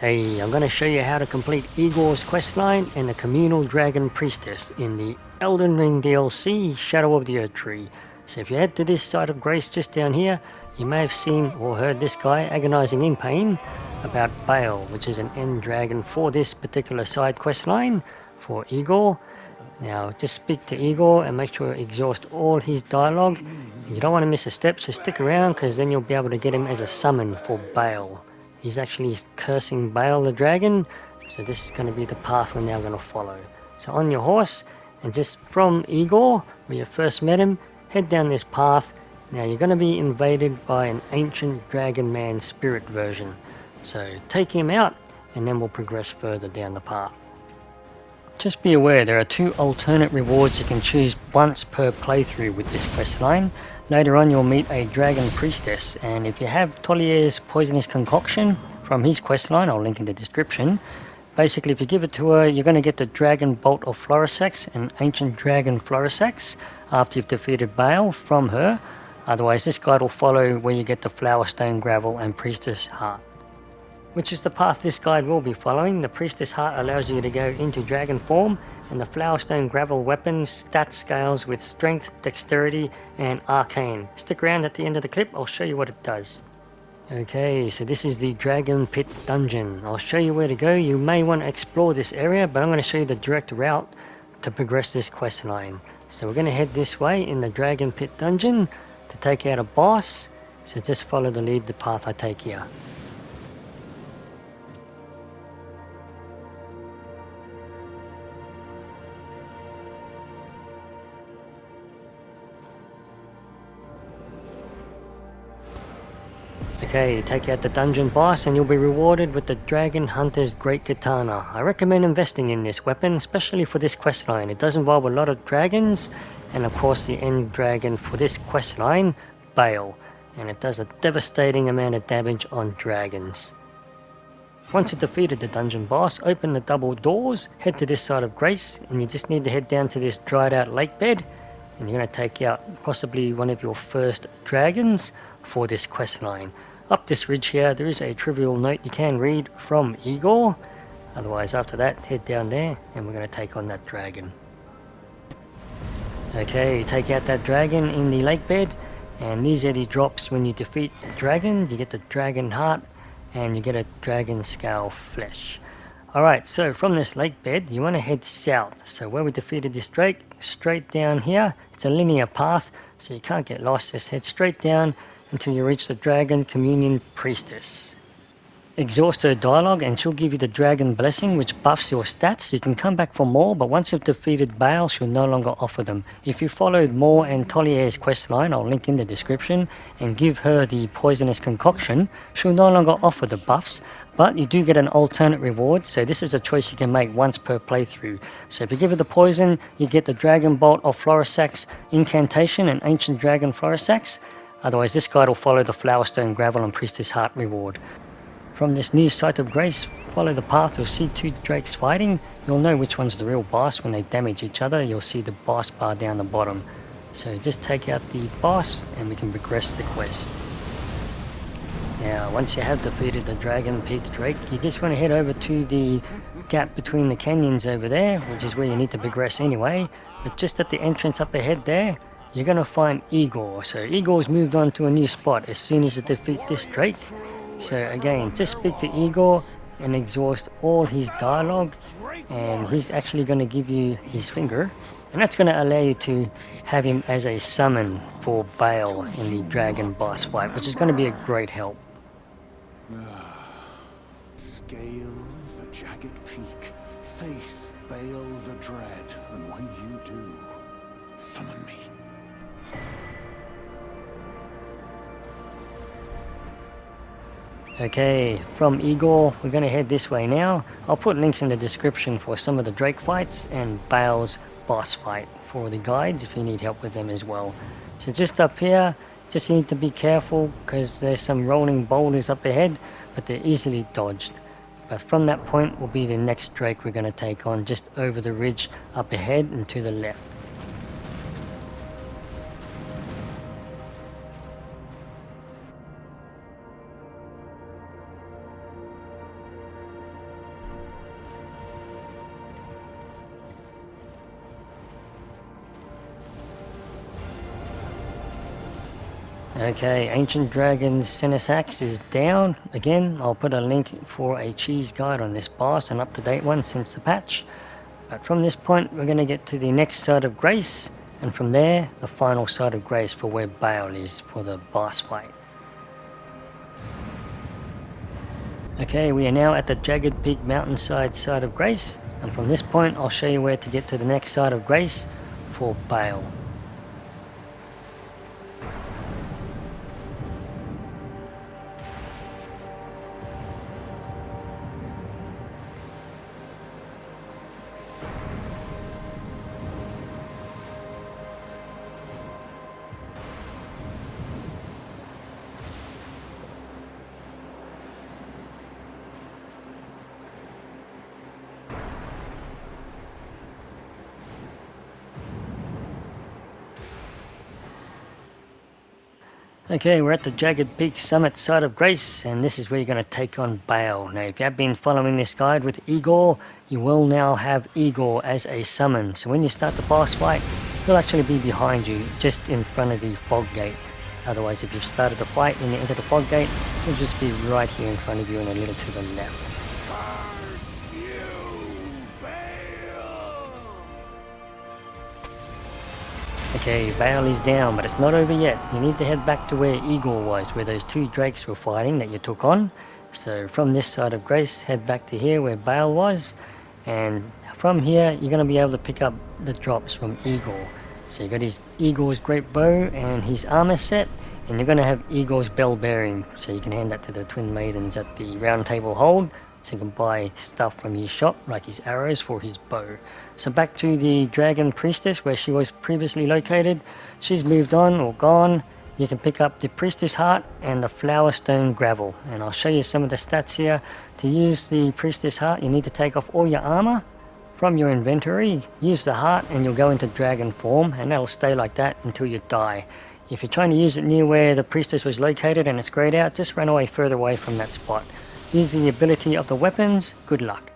Hey, I'm going to show you how to complete Igor's questline and the Communal Dragon Priestess in the Elden Ring DLC, Shadow of the Erdtree. So if you head to this side of Grace just down here, you may have seen or heard this guy agonizing in pain about Bayle, which is an end dragon for this particular side questline for Igor. Now just speak to Igor and make sure you exhaust all his dialogue. You don't want to miss a step, so stick around because then you'll be able to get him as a summon for Bayle. He's actually cursing Bayle the dragon, so this is going to be the path we're now going to follow. So on your horse, and just from Igor, where you first met him, head down this path. Now you're going to be invaded by an ancient dragon man spirit version. So take him out, and then we'll progress further down the path. Just be aware there are 2 alternate rewards you can choose once per playthrough with this questline. Later on you'll meet a Dragon Priestess, and if you have Thiolliers Poisonous Concoction from his questline, I'll link in the description. Basically if you give it to her, you're going to get the Dragon Bolt of Flowerstone and Ancient Dragon Flowerstone after you've defeated Bayle from her. Otherwise this guide will follow where you get the Flowerstone Gravel and Priestess Heart, which is the path this guide will be following. The Priestess Heart allows you to go into dragon form, and the Flowerstone Gravel weapons stat scales with Strength, Dexterity and Arcane. Stick around at the end of the clip, I'll show you what it does. Okay, so this is the Dragon Pit Dungeon. I'll show you where to go. You may want to explore this area, but I'm going to show you the direct route to progress this quest line. So we're going to head this way in the Dragon Pit Dungeon to take out a boss. So just follow the lead, the path I take here. Okay, take out the dungeon boss and you'll be rewarded with the Dragon Hunter's Great Katana. I recommend investing in this weapon, especially for this questline. It does involve a lot of dragons, and of course the end dragon for this questline, Bayle. And it does a devastating amount of damage on dragons. Once you've defeated the dungeon boss, open the double doors, head to this side of Grace, and you just need to head down to this dried out lake bed, and you're going to take out possibly one of your first dragons for this questline. Up this ridge here, there is a trivial note you can read from Igor. Otherwise, after that, head down there and we're going to take on that dragon. Okay, take out that dragon in the lake bed, and these are the drops when you defeat dragons. You get the dragon heart and you get a dragon scale flesh. Alright, so from this lake bed, you want to head south. So where we defeated this drake, straight down here. It's a linear path, so you can't get lost. Just head straight down until you reach the Dragon Communion Priestess. Exhaust her dialogue and she'll give you the Dragon Blessing, which buffs your stats. You can come back for more, but once you've defeated Bayle, she'll no longer offer them. If you followed Moore and Thiolliers Questline, I'll link in the description, and give her the Poisonous Concoction, she'll no longer offer the buffs, but you do get an alternate reward, so this is a choice you can make once per playthrough. So if you give her the poison, you get the Dragon Bolt of Flowerstone Incantation and Ancient Dragon Flowerstone. Otherwise this guide will follow the Flowerstone Gravel and Priestess Heart reward. From this new site of Grace, follow the path, you'll see 2 drakes fighting. You'll know which one's the real boss when they damage each other. You'll see the boss bar down the bottom. So just take out the boss and we can progress the quest. Now once you have defeated the Dragon Peak Drake, you just want to head over to the gap between the canyons over there, which is where you need to progress anyway. But just at the entrance up ahead there, you're going to find Igor. So Igor's moved on to a new spot as soon as you defeat this drake. So again, just speak to Igor and exhaust all his dialogue, and he's actually going to give you his finger, and that's going to allow you to have him as a summon for Bayle in the dragon boss fight, which is going to be a great help. Scale the jagged peak, face Bayle the dread, and when you do, summon me. Okay, from Igor, we're going to head this way now. I'll put links in the description for some of the drake fights and Bayle's boss fight for the guides if you need help with them as well. So just up here, just need to be careful because there's some rolling boulders up ahead, but they're easily dodged. But from that point will be the next drake we're going to take on, just over the ridge up ahead and to the left. Okay, Ancient Dragon's Senessax is down. Again, I'll put a link for a cheese guide on this boss, an up-to-date one since the patch. But from this point, we're going to get to the next side of Grace, and from there, the final side of Grace for where Bayle is for the boss fight. Okay, we are now at the Jagged Peak Mountainside side of Grace, and from this point, I'll show you where to get to the next side of Grace for Bayle. Okay, we're at the Jagged Peak Summit side of Grace, and this is where you're going to take on Bayle. Now, if you have been following this guide with Igor, you will now have Igor as a summon. So when you start the boss fight, he'll actually be behind you, just in front of the fog gate. Otherwise, if you've started the fight and you enter the fog gate, he'll just be right here in front of you and a little to the left. Okay, Bayle is down, but it's not over yet. You need to head back to where Igor was, where those two drakes were fighting that you took on. So from this side of Grace, head back to here where Bayle was. And from here, you're going to be able to pick up the drops from Igor. So you got Igor's great bow and his armor set. And you're going to have Igor's bell bearing. So you can hand that to the twin maidens at the round table hold. So you can buy stuff from his shop, like his arrows for his bow. So back to the Dragon Priestess, where she was previously located. She's moved on or gone. You can pick up the Priestess Heart and the Flowerstone Gravel. And I'll show you some of the stats here. To use the Priestess Heart, you need to take off all your armor from your inventory. Use the heart and you'll go into dragon form, and that'll stay like that until you die. If you're trying to use it near where the Priestess was located and it's grayed out, just run away further away from that spot. Use the ability of the weapons, good luck.